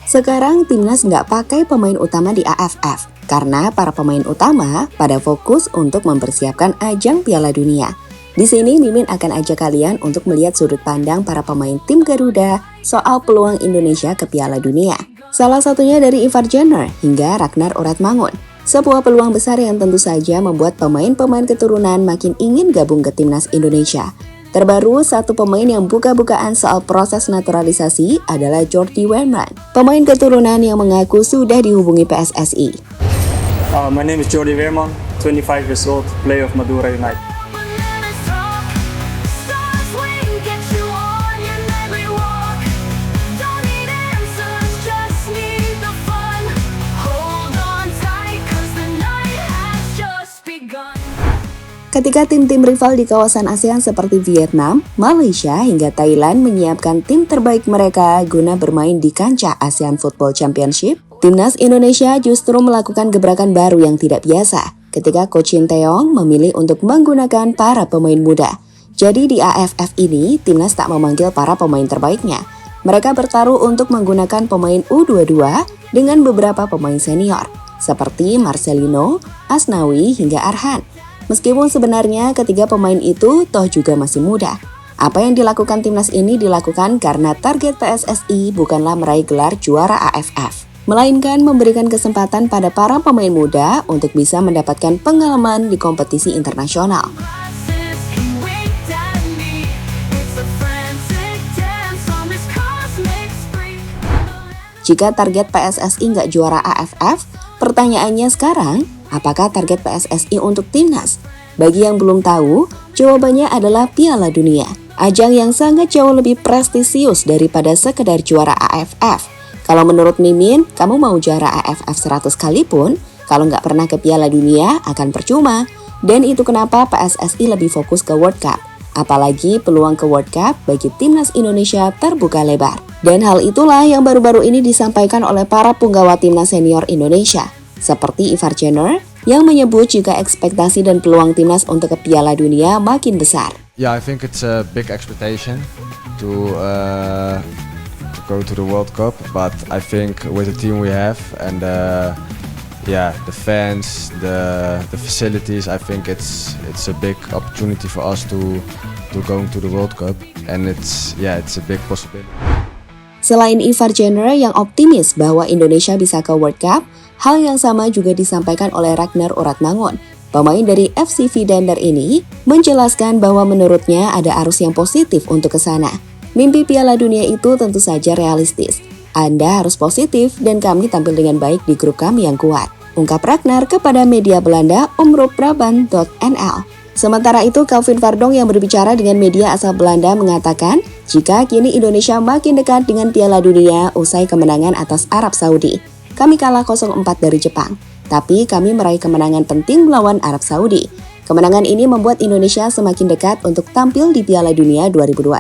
Sekarang timnas nggak pakai pemain utama di AFF karena para pemain utama pada fokus untuk mempersiapkan ajang Piala Dunia. Di sini Mimin akan ajak kalian untuk melihat sudut pandang para pemain tim Garuda soal peluang Indonesia ke Piala Dunia. Salah satunya dari Ivar Jenner hingga Ragnar Oratmangun. Sebuah peluang besar yang tentu saja membuat pemain-pemain keturunan makin ingin gabung ke timnas Indonesia. Terbaru, satu pemain yang buka-bukaan soal proses naturalisasi adalah Jordi Weerman, pemain keturunan yang mengaku sudah dihubungi PSSI. My name is Jordi Weerman, 25 years old, player of Madura United. Ketika tim-tim rival di kawasan ASEAN seperti Vietnam, Malaysia hingga Thailand menyiapkan tim terbaik mereka guna bermain di kancah ASEAN Football Championship, timnas Indonesia justru melakukan gebrakan baru yang tidak biasa ketika Coach Shin Tae-yong memilih untuk menggunakan para pemain muda. Jadi di AFF ini, timnas tak memanggil para pemain terbaiknya. Mereka bertaruh untuk menggunakan pemain U22 dengan beberapa pemain senior, seperti Marcelino, Asnawi, hingga Arhan. Meskipun sebenarnya ketiga pemain itu toh juga masih muda. Apa yang dilakukan timnas ini dilakukan karena target PSSI bukanlah meraih gelar juara AFF, melainkan memberikan kesempatan pada para pemain muda untuk bisa mendapatkan pengalaman di kompetisi internasional. Jika target PSSI nggak juara AFF, pertanyaannya sekarang, apakah target PSSI untuk timnas? Bagi yang belum tahu, jawabannya adalah Piala Dunia. Ajang yang sangat jauh lebih prestisius daripada sekedar juara AFF. Kalau menurut Mimin, kamu mau juara AFF 100 kali pun, kalau nggak pernah ke Piala Dunia akan percuma. Dan itu kenapa PSSI lebih fokus ke World Cup. Apalagi peluang ke World Cup bagi timnas Indonesia terbuka lebar. Dan hal itulah yang baru-baru ini disampaikan oleh para punggawa timnas senior Indonesia. Seperti Ivar Jenner yang menyebut jika ekspektasi dan peluang timnas untuk ke Piala Dunia makin besar. Yeah, I think it's a big expectation to go to the World Cup, but I think with the team we have and the fans, the facilities, I think it's a big opportunity for us to go to the World Cup, and it's a big possibility. Selain Ivar Jenner yang optimis bahwa Indonesia bisa ke World Cup, hal yang sama juga disampaikan oleh Ragnar Oratmangun. Pemain dari FC Vidender ini menjelaskan bahwa menurutnya ada arus yang positif untuk ke sana. Mimpi Piala Dunia itu tentu saja realistis. Anda harus positif dan kami tampil dengan baik di grup kami yang kuat, ungkap Ragnar kepada media Belanda omroepbrabant.nl. Sementara itu, Kelvin Verdonk yang berbicara dengan media asal Belanda mengatakan jika kini Indonesia makin dekat dengan Piala Dunia usai kemenangan atas Arab Saudi. Kami kalah 0-4 dari Jepang, tapi kami meraih kemenangan penting melawan Arab Saudi. Kemenangan ini membuat Indonesia semakin dekat untuk tampil di Piala Dunia 2026.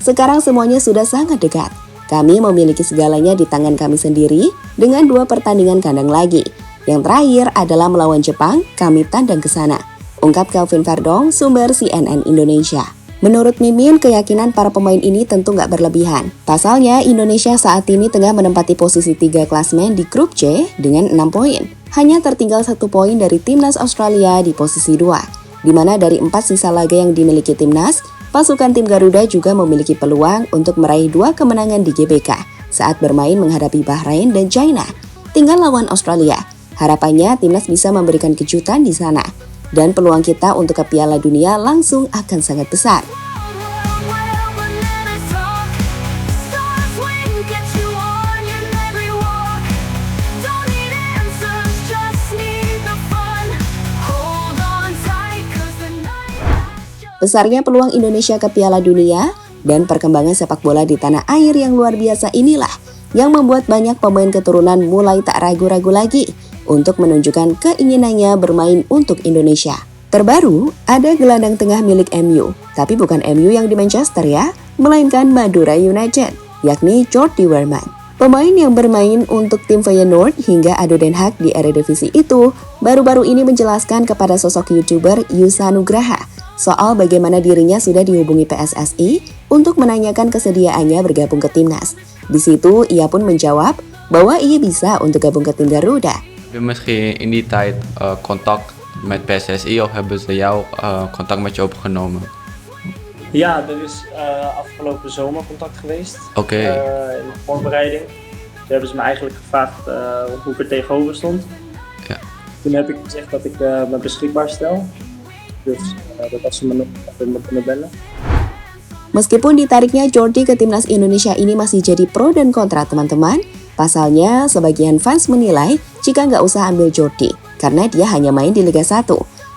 Sekarang semuanya sudah sangat dekat. Kami memiliki segalanya di tangan kami sendiri dengan 2 pertandingan kandang lagi. Yang terakhir adalah melawan Jepang, kami tandang ke sana, ungkap Kelvin Verdonk, sumber CNN Indonesia. Menurut Mimin, keyakinan para pemain ini tentu nggak berlebihan. Pasalnya, Indonesia saat ini tengah menempati posisi 3 klasmen di grup C dengan 6 poin. Hanya tertinggal 1 poin dari timnas Australia di posisi 2. Di mana dari 4 sisa laga yang dimiliki timnas, pasukan tim Garuda juga memiliki peluang untuk meraih 2 kemenangan di GBK saat bermain menghadapi Bahrain dan China. Tinggal lawan Australia. Harapannya timnas bisa memberikan kejutan di sana. Dan peluang kita untuk ke Piala Dunia langsung akan sangat besar. Besarnya peluang Indonesia ke Piala Dunia dan perkembangan sepak bola di tanah air yang luar biasa inilah yang membuat banyak pemain keturunan mulai tak ragu-ragu lagi untuk menunjukkan keinginannya bermain untuk Indonesia. Terbaru, ada gelandang tengah milik MU, tapi bukan MU yang di Manchester ya, melainkan Madura United, yakni Jordi Weerman. Pemain yang bermain untuk tim Feyenoord hingga ADO Den Haag di Eredivisie itu baru-baru ini menjelaskan kepada sosok YouTuber Yusa Nugraha soal bagaimana dirinya sudah dihubungi PSSI untuk menanyakan kesediaannya bergabung ke timnas. Di situ ia pun menjawab bahwa ia bisa untuk gabung ke tim Garuda. Heb je misschien in die tijd contact met PSSI of hebben ze jou contact met je opgenomen? Ja, er is afgelopen zomer contact geweest. Oké. In de voorbereiding. Toen hebben ze me eigenlijk gevraagd hoe ik er tegenover stond. Ja. Toen heb ik gezegd dat ik me beschikbaar stel. Dus dat als ze me nog me kunnen bellen. Meskipun ditariknya Jordi ke timnas Indonesia ini masih jadi pro dan kontra teman-teman, pasalnya sebagian fans menilai jika nggak usah ambil Jordi karena dia hanya main di Liga 1.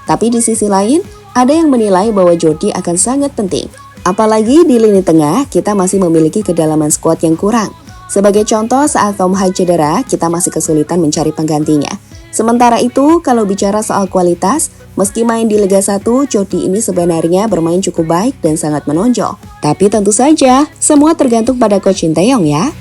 Tapi di sisi lain, ada yang menilai bahwa Jordi akan sangat penting. Apalagi di lini tengah, kita masih memiliki kedalaman skuad yang kurang. Sebagai contoh, saat Tom Haid cedera, kita masih kesulitan mencari penggantinya. Sementara itu, kalau bicara soal kualitas, meski main di Liga 1, Jordi ini sebenarnya bermain cukup baik dan sangat menonjol. Tapi tentu saja, semua tergantung pada Coach Shin Tae-yong ya.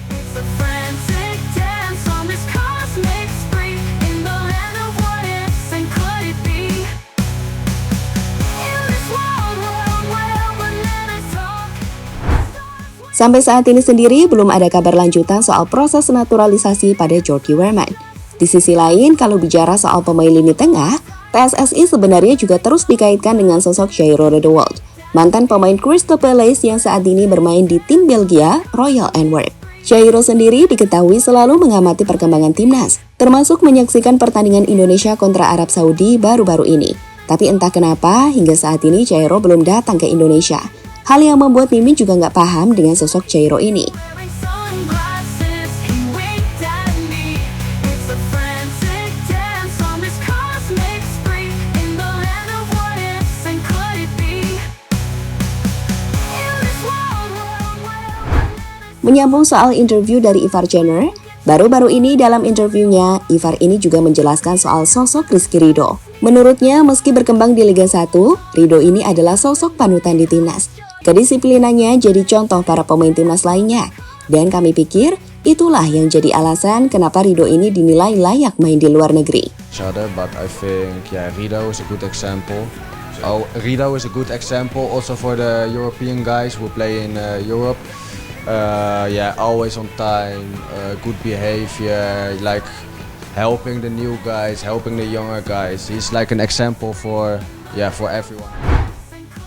Sampai saat ini sendiri belum ada kabar lanjutan soal proses naturalisasi pada Jordi Wehrman. Di sisi lain, kalau bicara soal pemain lini tengah, PSSI sebenarnya juga terus dikaitkan dengan sosok Jairo Redewald, mantan pemain Crystal Palace yang saat ini bermain di tim Belgia Royal Antwerp. Jairo sendiri diketahui selalu mengamati perkembangan timnas, termasuk menyaksikan pertandingan Indonesia kontra Arab Saudi baru-baru ini. Tapi entah kenapa, hingga saat ini Jairo belum datang ke Indonesia. Hal yang membuat Mimin juga nggak paham dengan sosok Jairo ini. Menyambung soal interview dari Ivar Jenner, baru-baru ini dalam interviewnya, Ivar ini juga menjelaskan soal sosok Rizky Ridho. Menurutnya, meski berkembang di Liga 1, Ridho ini adalah sosok panutan di timnas. Kedisiplinannya jadi contoh para pemain timnas lainnya. Dan kami pikir, itulah yang jadi alasan kenapa Ridho ini dinilai layak main di luar negeri. But I think, Ridho is a good example. Ridho is a good example also for the European guys who play in Europe. Always on time, good behavior, like helping the new guys, helping the younger guys. He's like an example for everyone.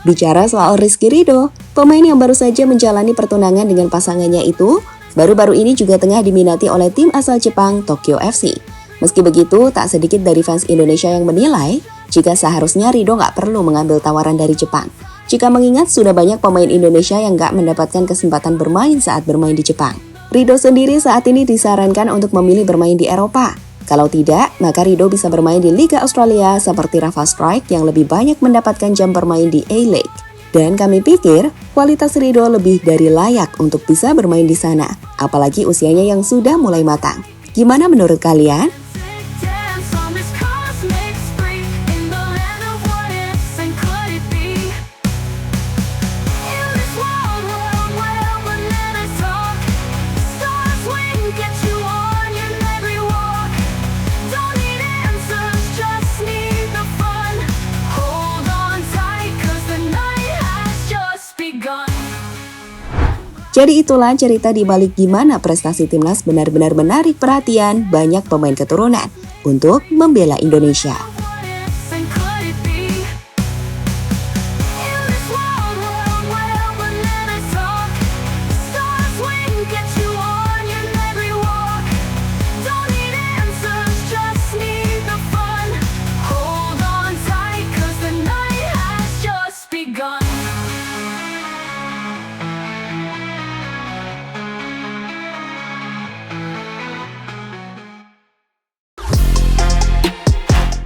Bicara soal Rizky Ridho, pemain yang baru saja menjalani pertunangan dengan pasangannya itu, baru-baru ini juga tengah diminati oleh tim asal Jepang Tokyo FC. Meski begitu, tak sedikit dari fans Indonesia yang menilai jika seharusnya Ridho nggak perlu mengambil tawaran dari Jepang. Jika mengingat sudah banyak pemain Indonesia yang nggak mendapatkan kesempatan bermain saat bermain di Jepang. Ridho sendiri saat ini disarankan untuk memilih bermain di Eropa. Kalau tidak, maka Ridho bisa bermain di Liga Australia seperti Rafa Strike yang lebih banyak mendapatkan jam bermain di A-League. Dan kami pikir, kualitas Ridho lebih dari layak untuk bisa bermain di sana, apalagi usianya yang sudah mulai matang. Gimana menurut kalian? Jadi itulah cerita di balik gimana prestasi timnas benar-benar menarik perhatian banyak pemain keturunan untuk membela Indonesia.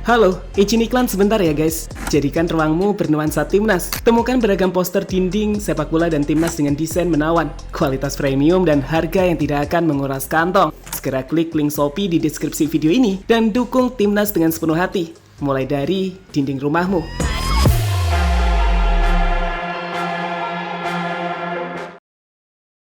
Halo, izin iklan sebentar ya guys. Jadikan ruangmu bernuansa timnas. Temukan beragam poster dinding, sepak bola dan timnas dengan desain menawan, kualitas premium dan harga yang tidak akan menguras kantong. Segera klik link Shopee di deskripsi video ini dan dukung timnas dengan sepenuh hati. Mulai dari dinding rumahmu.